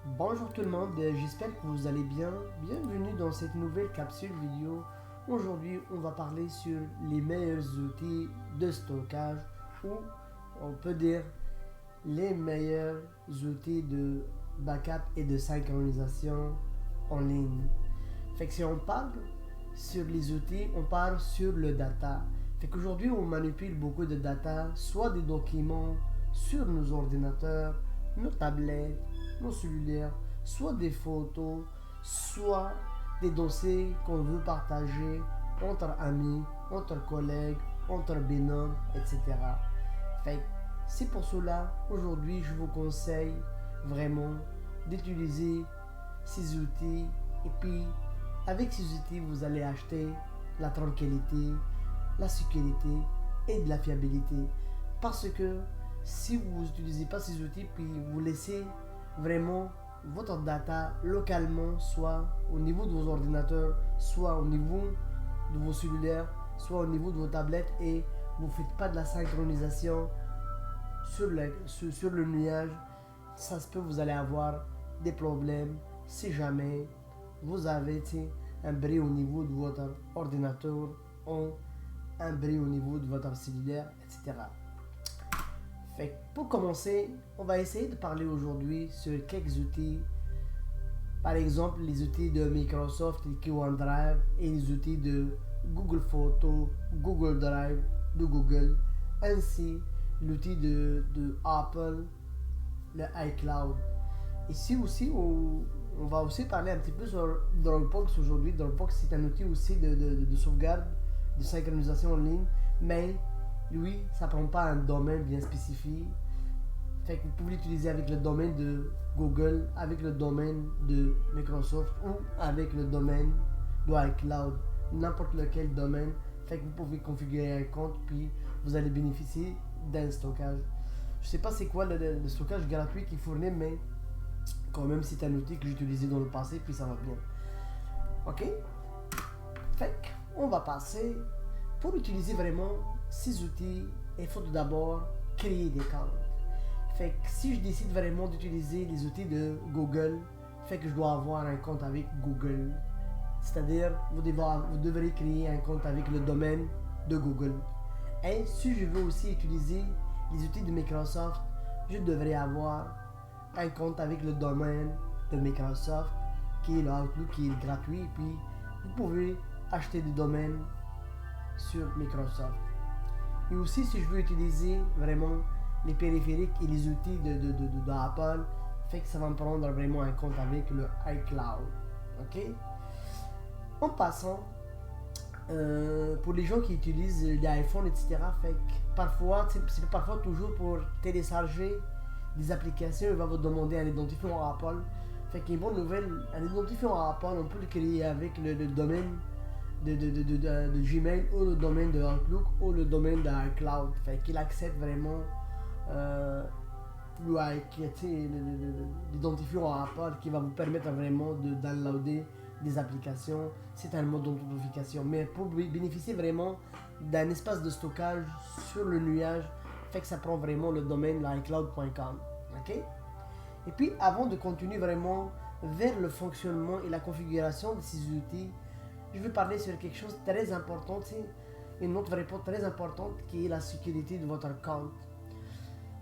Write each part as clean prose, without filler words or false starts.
Bonjour tout le monde, j'espère que vous allez bien. Bienvenue dans cette nouvelle capsule vidéo. Aujourd'hui, on va parler sur les meilleurs outils de stockage ou on peut dire les meilleurs outils de backup et de synchronisation en ligne. Fait que si on parle sur les outils, on parle sur le data. Fait qu'aujourd'hui, on manipule beaucoup de data, soit des documents sur nos ordinateurs, nos tablettes, nos cellulaires, soit des photos, soit des dossiers qu'on veut partager entre amis, entre collègues, entre binômes, etc. Fait que c'est pour cela, aujourd'hui, je vous conseille vraiment d'utiliser ces outils et puis avec ces outils, vous allez acheter la tranquillité, la sécurité et de la fiabilité. Parce que si vous n'utilisez pas ces outils, puis vous laissez vraiment votre data localement, soit au niveau de vos ordinateurs, soit au niveau de vos cellulaires, soit au niveau de vos tablettes, et vous ne faites pas de la synchronisation sur le nuage, ça se peut vous allez avoir des problèmes si jamais vous avez un bris au niveau de votre ordinateur ou un bris au niveau de votre cellulaire, etc. Fait que pour commencer, on va essayer de parler aujourd'hui sur quelques outils. Par exemple, les outils de Microsoft, les OneDrive et les outils de Google Photos, Google Drive, de Google, ainsi l'outil de Apple, le iCloud. Ici aussi, on va aussi parler un petit peu sur Dropbox aujourd'hui. Dropbox, c'est un outil aussi de sauvegarde, de synchronisation en ligne, mais lui, ça ne prend pas un domaine bien spécifique. Fait que vous pouvez l'utiliser avec le domaine de Google, avec le domaine de Microsoft ou avec le domaine de iCloud, n'importe lequel domaine. Fait que vous pouvez configurer un compte puis vous allez bénéficier d'un stockage. Je sais pas c'est quoi le stockage gratuit qu'il fournit, mais quand même c'est un outil que j'ai utilisé dans le passé puis ça va bien. Ok? Fait on va passer. Pour utiliser vraiment ces outils, il faut tout d'abord créer des comptes. Fait que si je décide vraiment d'utiliser les outils de Google, fait que je dois avoir un compte avec Google. C'est-à-dire, vous devrez créer un compte avec le domaine de Google. Et si je veux aussi utiliser les outils de Microsoft, je devrais avoir un compte avec le domaine de Microsoft, qui est le Outlook, qui est gratuit. Et puis, vous pouvez acheter des domaines sur Microsoft. Et aussi, si je veux utiliser vraiment les périphériques et les outils d'Apple, fait que ça va me prendre vraiment un compte avec le iCloud. Ok? En passant, pour les gens qui utilisent l'iPhone, etc., fait que parfois, c'est parfois toujours pour télécharger des applications, il va vous demander un identifiant Apple. Fait qu'une bonne nouvelle, un identifiant Apple, on peut le créer avec le domaine de Gmail ou le domaine de Outlook ou le domaine de iCloud. Fait qu'il accepte vraiment l'identifiant à Apple qui va vous permettre vraiment de downloader des applications. C'est un mode d'authentification. Mais pour bénéficier vraiment d'un espace de stockage sur le nuage, fait que ça prend vraiment le domaine iCloud.com. Ok? Et puis avant de continuer vraiment vers le fonctionnement et la configuration de ces outils, je vais parler sur quelque chose de très important, une autre réponse très importante qui est la sécurité de votre compte.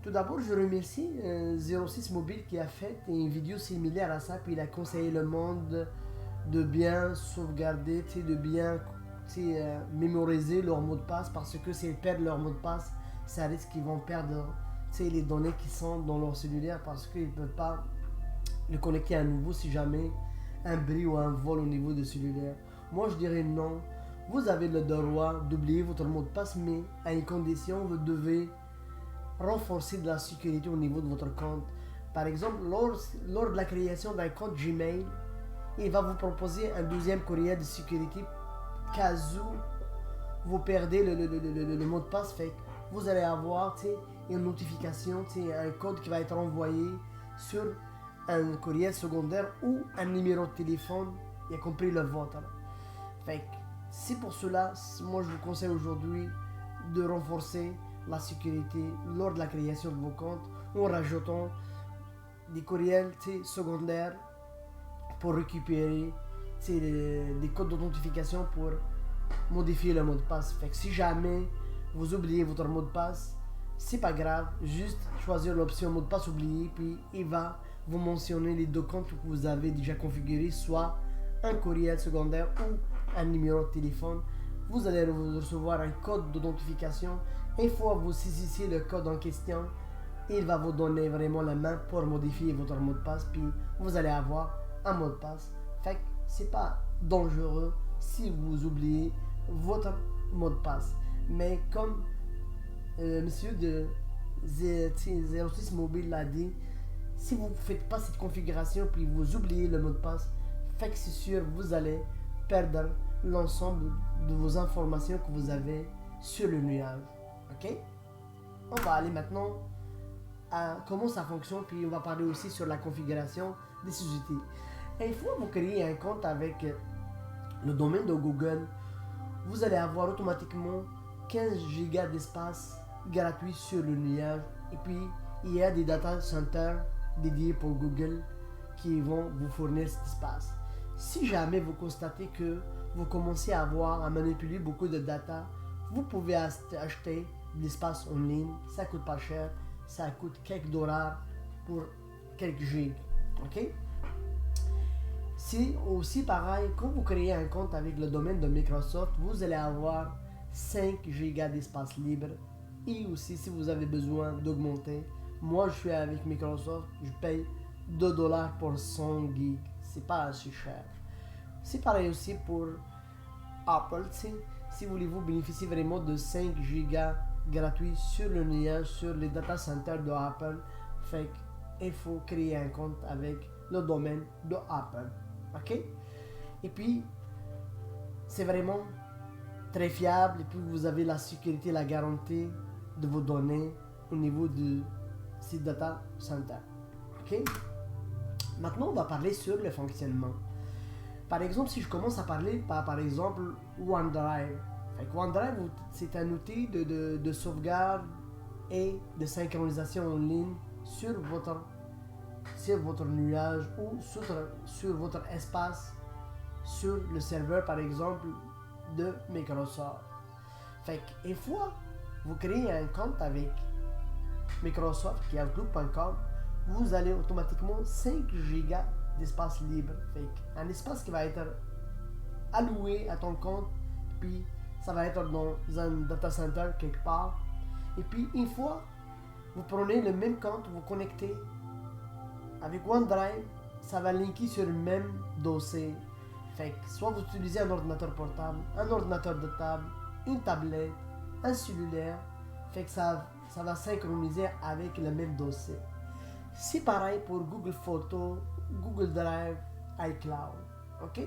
Tout d'abord, je remercie 06 Mobile qui a fait une vidéo similaire à ça, puis il a conseillé le monde de bien sauvegarder, de bien mémoriser leur mot de passe, parce que s'ils perdent leur mot de passe, ça risque qu'ils vont perdre les données qui sont dans leur cellulaire parce qu'ils ne peuvent pas le connecter à nouveau si jamais un bris ou un vol au niveau de cellulaire. Moi, je dirais non. Vous avez le droit d'oublier votre mot de passe, mais à une condition, vous devez renforcer de la sécurité au niveau de votre compte. Par exemple, lors de la création d'un compte Gmail, il va vous proposer un deuxième courriel de sécurité cas où vous perdez le mot de passe. Fait vous allez avoir une notification, un code qui va être envoyé sur un courriel secondaire ou un numéro de téléphone, y compris le vôtre. Fait c'est pour cela, moi je vous conseille aujourd'hui de renforcer la sécurité lors de la création de vos comptes en rajoutant des courriels secondaires pour récupérer des codes d'authentification pour modifier le mot de passe. Fait que si jamais vous oubliez votre mot de passe, c'est pas grave, juste choisir l'option mot de passe oublié, puis il va vous mentionner les deux comptes que vous avez déjà configurés, soit un courriel secondaire ou un numéro de téléphone. Vous allez recevoir un code d'authentification. Une fois que vous saisissez le code en question, il va vous donner vraiment la main pour modifier votre mot de passe, puis vous allez avoir un mot de passe. Fait que c'est pas dangereux si vous oubliez votre mot de passe. Mais comme monsieur de 06 Mobile l'a dit, si vous ne faites pas cette configuration puis vous oubliez le mot de passe, fait que c'est sûr vous allez perdre l'ensemble de vos informations que vous avez sur le nuage. Ok? On va aller maintenant à comment ça fonctionne, puis on va parler aussi sur la configuration des sociétés. Et une fois que vous créez un compte avec le domaine de Google, vous allez avoir automatiquement 15 gigas d'espace gratuit sur le nuage. Et puis, il y a des data centers dédiés pour Google qui vont vous fournir cet espace. Si jamais vous constatez que vous commencez à manipuler beaucoup de data, vous pouvez acheter de l'espace en ligne. Ça coûte pas cher. Ça coûte quelques dollars pour quelques gigs. Ok? C'est aussi pareil, quand vous créez un compte avec le domaine de Microsoft, vous allez avoir 5 gigas d'espace libre. Et aussi, si vous avez besoin d'augmenter, moi je suis avec Microsoft, je paye 2 dollars pour 100 gigs. C'est pas assez cher. C'est pareil aussi pour Apple. Si voulez-vous bénéficier vraiment de 5 gigas gratuits sur le nuage, sur les data centers de Apple, fait qu'il faut créer un compte avec le domaine de Apple. Ok? Et puis, c'est vraiment très fiable, et puis vous avez la sécurité, la garantie de vos données au niveau de ces data centers. Ok? Maintenant, on va parler sur le fonctionnement. Par exemple, si je commence à parler par exemple OneDrive. OneDrive, c'est un outil de sauvegarde et de synchronisation en ligne sur votre nuage ou sur votre espace sur le serveur par exemple de Microsoft. Fait qu'une fois vous créez un compte avec Microsoft qui est Outlook.com, vous allez automatiquement 5 gigas d'espace libre. Fait un espace qui va être alloué à ton compte, puis ça va être dans un data center quelque part. Et puis une fois vous prenez le même compte, vous connectez avec OneDrive, ça va linker sur le même dossier. Fait que soit vous utilisez un ordinateur portable, un ordinateur de table, une tablette, un cellulaire, fait que ça va synchroniser avec le même dossier. C'est pareil pour Google Photos, Google Drive, iCloud. Ok?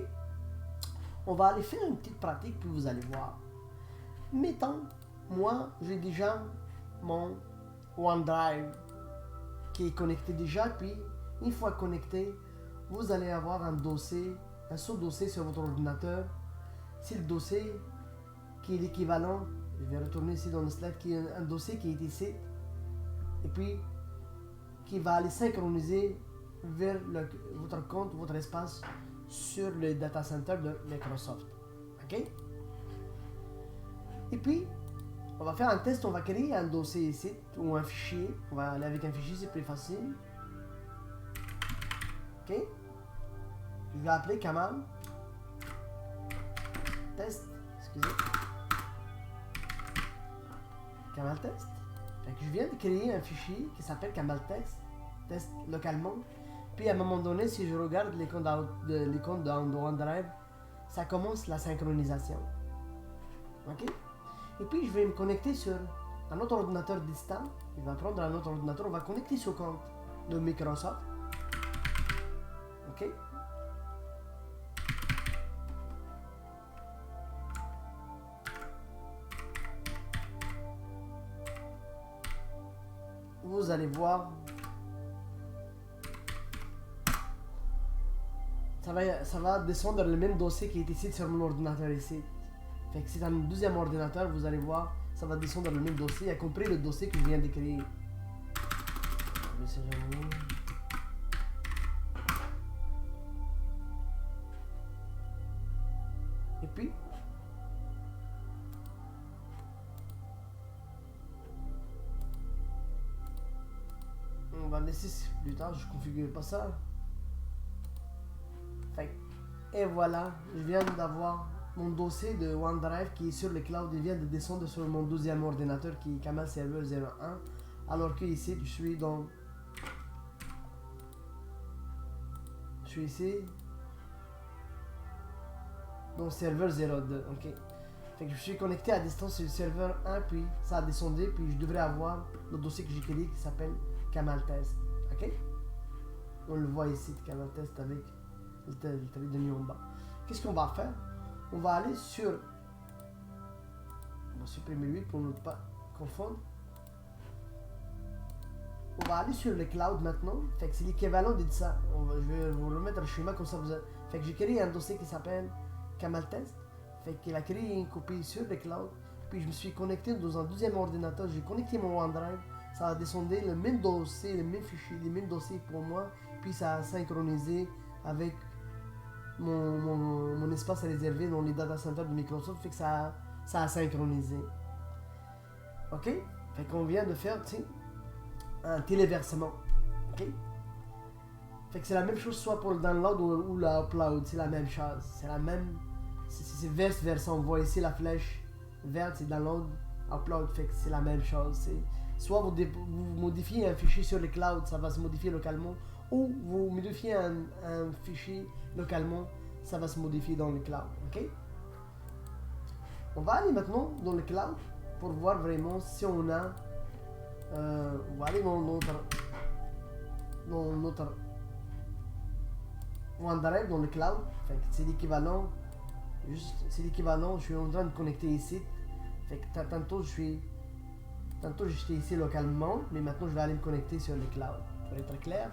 On va aller faire une petite pratique puis vous allez voir. Mettons, moi j'ai déjà mon OneDrive qui est connecté déjà, puis une fois connecté, vous allez avoir un sous-dossier sur votre ordinateur. C'est le dossier qui est l'équivalent, je vais retourner ici dans le slide, qui est un dossier qui est ici, et puis qui va aller synchroniser vers votre compte, votre espace sur le data center de Microsoft. Ok? Et puis, on va faire un test, on va créer un dossier ici, ou un fichier. On va aller avec un fichier, c'est plus facile. Ok? Je vais appeler Kamal. Test, excusez. Kamal Test. Fait que je viens de créer un fichier qui s'appelle Kamal Test localement. Puis à un moment donné, si je regarde l'icône de OneDrive, ça commence la synchronisation. Ok? Et puis je vais me connecter sur un autre ordinateur distant. Il va prendre un autre ordinateur, on va connecter sur le compte de Microsoft. Ok? Vous allez voir, ça va descendre le même dossier qui est ici sur mon ordinateur ici. Fait que c'est un deuxième ordinateur, vous allez voir, ça va descendre le même dossier, y compris le dossier que je viens de créer. puis on va laisser plus tard, je configure pas ça. Fait, et voilà, je viens d'avoir mon dossier de OneDrive qui est sur le cloud. Il vient de descendre sur mon 12e ordinateur qui est Kamal Server 01. Alors que ici, je suis ici dans le serveur 02. Ok. Fait que je suis connecté à distance sur le serveur 1, puis ça a descendu, puis je devrais avoir le dossier que j'ai créé qui s'appelle Kamal Test. Ok. On le voit ici, Kamal Test avec le trait de nuit en bas. Qu'est-ce qu'on va faire? On va aller sur... On va supprimer 8 pour ne pas confondre. On va aller sur le cloud maintenant. Fait que c'est l'équivalent de ça. Je vais vous remettre le schéma comme ça. Fait que j'ai créé un dossier qui s'appelle Kamal Test. Fait qu'il a créé une copie sur le cloud. Puis je me suis connecté dans un deuxième ordinateur. J'ai connecté mon OneDrive. Ça a descendu le même dossier, le même fichier, les mêmes dossiers pour moi. Puis ça a synchronisé avec mon espace réservé dans les data centers de Microsoft. Fait que ça a synchronisé. Ok? Fait qu'on vient de faire, tu sais, un téléversement. Ok? Fait que c'est la même chose soit pour le download ou l'upload. C'est la même chose. C'est la même. C'est vice versa. On voit ici la flèche verte, c'est download, upload. Fait que c'est la même chose. Soit vous modifiez un fichier sur le cloud, ça va se modifier localement. Ou vous modifiez un fichier localement, ça va se modifier dans le cloud. Ok? On va aller maintenant dans le cloud pour voir vraiment si on a. On va aller dans notre OneDrive dans le cloud. Fait que c'est l'équivalent. C'est l'équivalent. Je suis en train de connecter ici. Fait que tantôt j'étais ici localement, mais maintenant je vais aller me connecter sur le cloud. Pour être clair.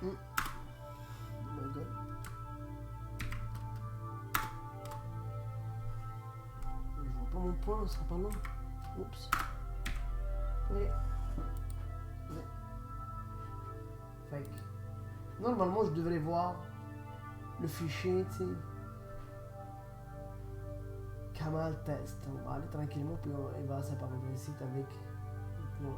Oh my god. Je vois pas mon point, ça sera pas là. Oups. Ouais. Fait que, normalement, je devrais voir le fichier, tu sais. Kamal Test. On va aller tranquillement, puis il va s'apparaître ici avec. Bon.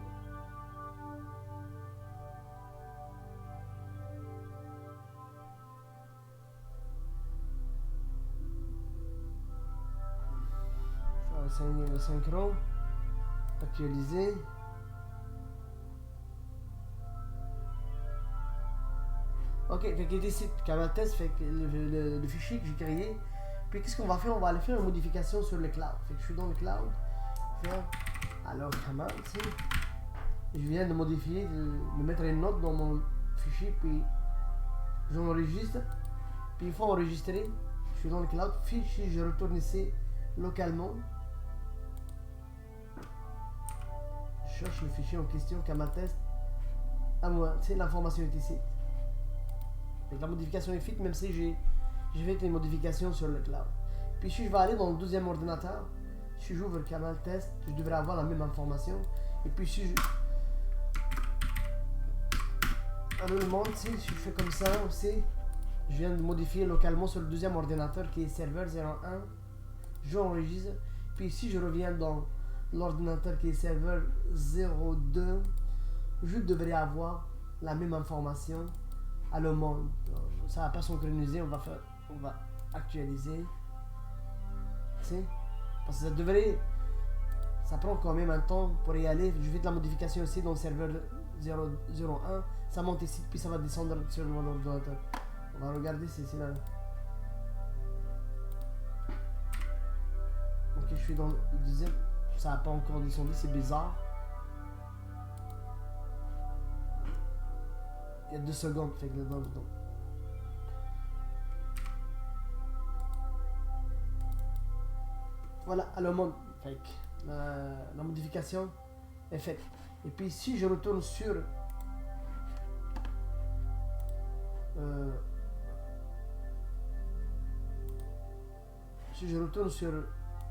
Synchro, actualiser. Ok, fait qu'il est ici, Kamal Test, fait que le fichier que j'ai créé. Puis qu'est-ce qu'on va faire? On va aller faire une modification sur le cloud. Fait que je suis dans le cloud. Alors Kamal, tu sais, je viens de modifier, de mettre une note dans mon fichier, puis j'enregistre. Puis il faut enregistrer. Je suis dans le cloud, fichier, je retourne ici localement. Je cherche le fichier en question, Kamal Test. Ah moi, tu sais, l'information est ici. Donc, la modification est faite, même si j'ai fait une modification sur le cloud. Puis si je vais aller dans le deuxième ordinateur, si j'ouvre Kamal Test, je devrais avoir la même information. Et puis si je... Alors le monde, si je fais comme ça aussi, je viens de modifier localement sur le deuxième ordinateur qui est serveur 01. J'enregistre. Puis si je reviens dans l'ordinateur qui est serveur 02, je devrais avoir la même information à le monde. Ça va pas synchroniser, on va actualiser. Tu sais? Parce que ça devrait. Ça prend quand même un temps pour y aller. Je fais de la modification aussi dans le serveur 001. Ça monte ici, puis ça va descendre sur mon ordinateur. On va regarder si c'est là. Ok, je suis dans le deuxième. Ça n'a pas encore descendu, c'est bizarre. Il y a 2 secondes, fait que dedans. Voilà, à le monde. Fait que la modification est faite. Et puis si je retourne sur si je retourne sur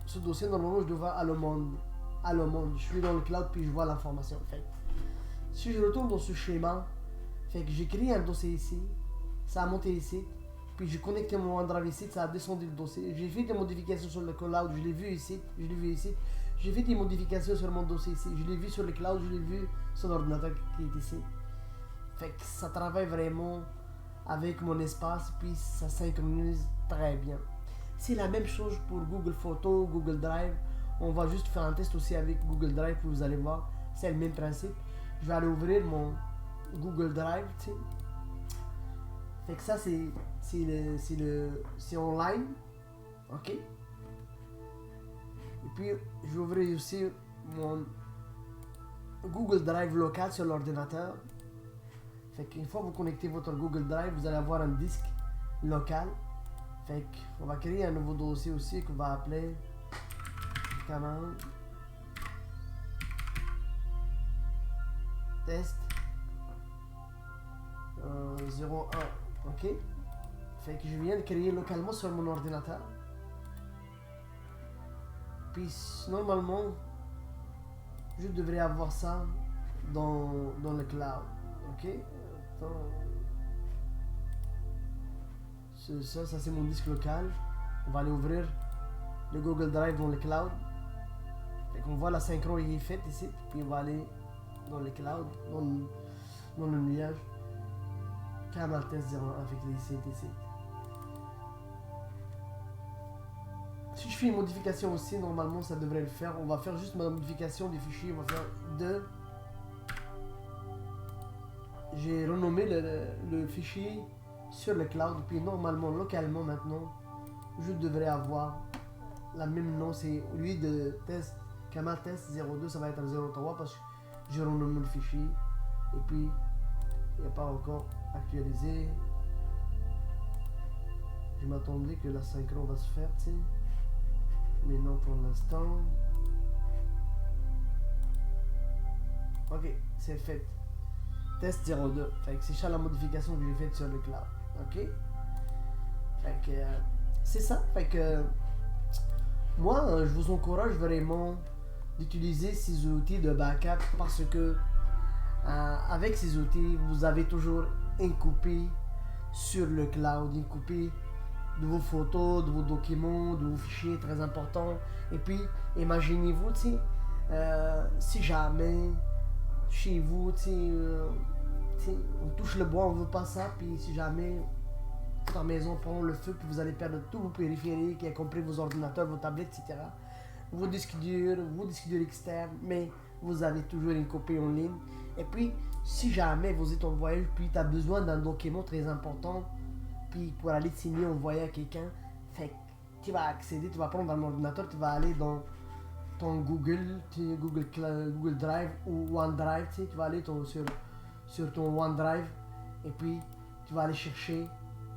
ce dossier, normalement je dois voir à le monde. Je suis dans le cloud puis je vois l'information. Fait si je retourne dans ce schéma, fait que j'ai créé un dossier ici, ça a monté ici, puis j'ai connecté mon OneDrive ici, ça a descendu le dossier. J'ai fait des modifications sur le cloud, je l'ai vu ici, J'ai fait des modifications sur mon dossier ici, je l'ai vu sur le cloud, je l'ai vu sur l'ordinateur qui est ici. Fait que ça travaille vraiment avec mon espace, puis ça synchronise très bien. C'est la même chose pour Google Photos, Google Drive. On va juste faire un test aussi avec Google Drive, puis vous allez voir, c'est le même principe. Je vais aller ouvrir mon Google Drive, tu sais. Fait que ça, c'est online, ok. Et puis, je vais ouvrir aussi mon Google Drive local sur l'ordinateur. Fait qu'une fois que vous connectez votre Google Drive, vous allez avoir un disque local. Fait qu'on va créer un nouveau dossier aussi qu'on va appeler commande test 01. Ok. Fait que je viens de créer localement sur mon ordinateur. Puis normalement, je devrais avoir ça dans le cloud. Ok. Attends. Ça c'est mon disque local. On va aller ouvrir le Google Drive dans le cloud. Fait qu'on voit la synchro qui est faite ici. Puis on va aller dans le cloud, dans le nuage. Canal test 01 avec les sites ici. Si je fais une modification aussi, normalement ça devrait le faire. On va faire juste ma modification du fichier. On va faire 2. J'ai renommé le fichier sur le cloud. Puis normalement, localement maintenant, je devrais avoir la même nom. C'est au lieu de test, Kamal test 02, ça va être 03 parce que j'ai renommé le fichier. Et puis, il n'y a pas encore actualisé. Je m'attendais que la synchro va se faire, tu sais. Mais non pour l'instant. Ok, c'est fait. Test 02. Fait que c'est ça la modification que j'ai faite sur le cloud. Ok. Fait que c'est ça. Fait que moi, je vous encourage vraiment d'utiliser ces outils de backup parce que avec ces outils, vous avez toujours une copie sur le cloud, une copie de vos photos, de vos documents, de vos fichiers très importants. Et puis, imaginez-vous, si jamais chez vous, on touche le bois, on veut pas ça, puis si jamais votre maison prend le feu, puis vous allez perdre tous vos périphériques, y compris vos ordinateurs, vos tablettes, etc. Vos disques durs externes, mais vous avez toujours une copie en ligne. Et puis, si jamais vous êtes en voyage, puis tu as besoin d'un document très important, puis pour aller signer, envoyer à quelqu'un, fait que tu vas accéder, tu vas prendre un ordinateur, tu vas aller dans ton Google Drive ou OneDrive, tu vas aller sur ton OneDrive et puis tu vas aller chercher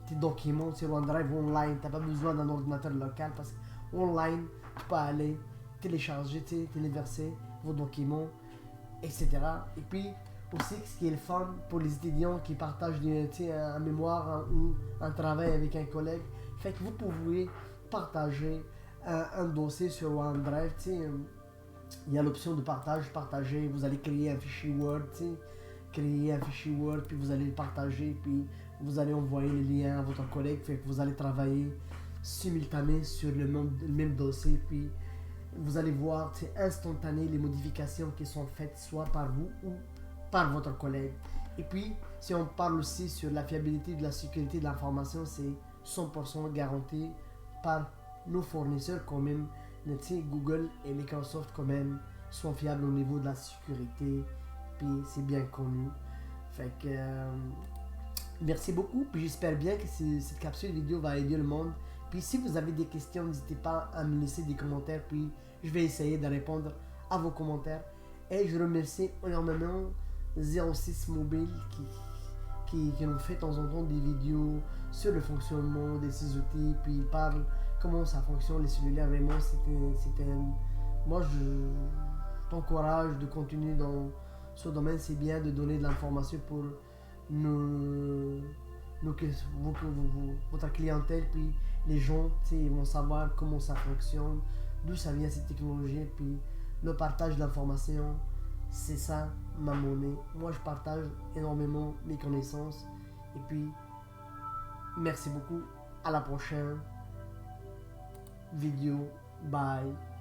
tes documents sur OneDrive online. Tu n'as pas besoin d'un ordinateur local parce qu'online, tu peux aller télécharger, téléverser vos documents, etc. Et puis aussi, ce qui est le fun pour les étudiants qui partagent un mémoire ou un travail avec un collègue, fait que vous pouvez partager un dossier sur OneDrive. Il y a l'option de partager, vous allez créer un fichier Word, puis vous allez le partager, puis vous allez envoyer le lien à votre collègue, fait que vous allez travailler simultanément sur le même dossier, puis vous allez voir instantané les modifications qui sont faites soit par vous ou par votre collègue. Et puis, si on parle aussi sur la fiabilité de la sécurité de l'information, c'est 100% garanti par nos fournisseurs quand même. Google et Microsoft quand même sont fiables au niveau de la sécurité, puis c'est bien connu. Fait que merci beaucoup, puis j'espère bien que cette capsule vidéo va aider le monde. Puis si vous avez des questions, n'hésitez pas à me laisser des commentaires, puis je vais essayer de répondre à vos commentaires. Et je remercie énormément 06 Mobile qui nous fait de temps en temps des vidéos sur le fonctionnement de ces outils, puis il parle comment ça fonctionne les cellulaires. Vraiment, moi je t'encourage de continuer ce domaine, c'est bien de donner de l'information pour votre clientèle, puis les gens, ils vont savoir comment ça fonctionne, d'où ça vient cette technologie, puis le partage d'informations, c'est ça ma monnaie. Moi, je partage énormément mes connaissances, et puis merci beaucoup. À la prochaine vidéo. Bye.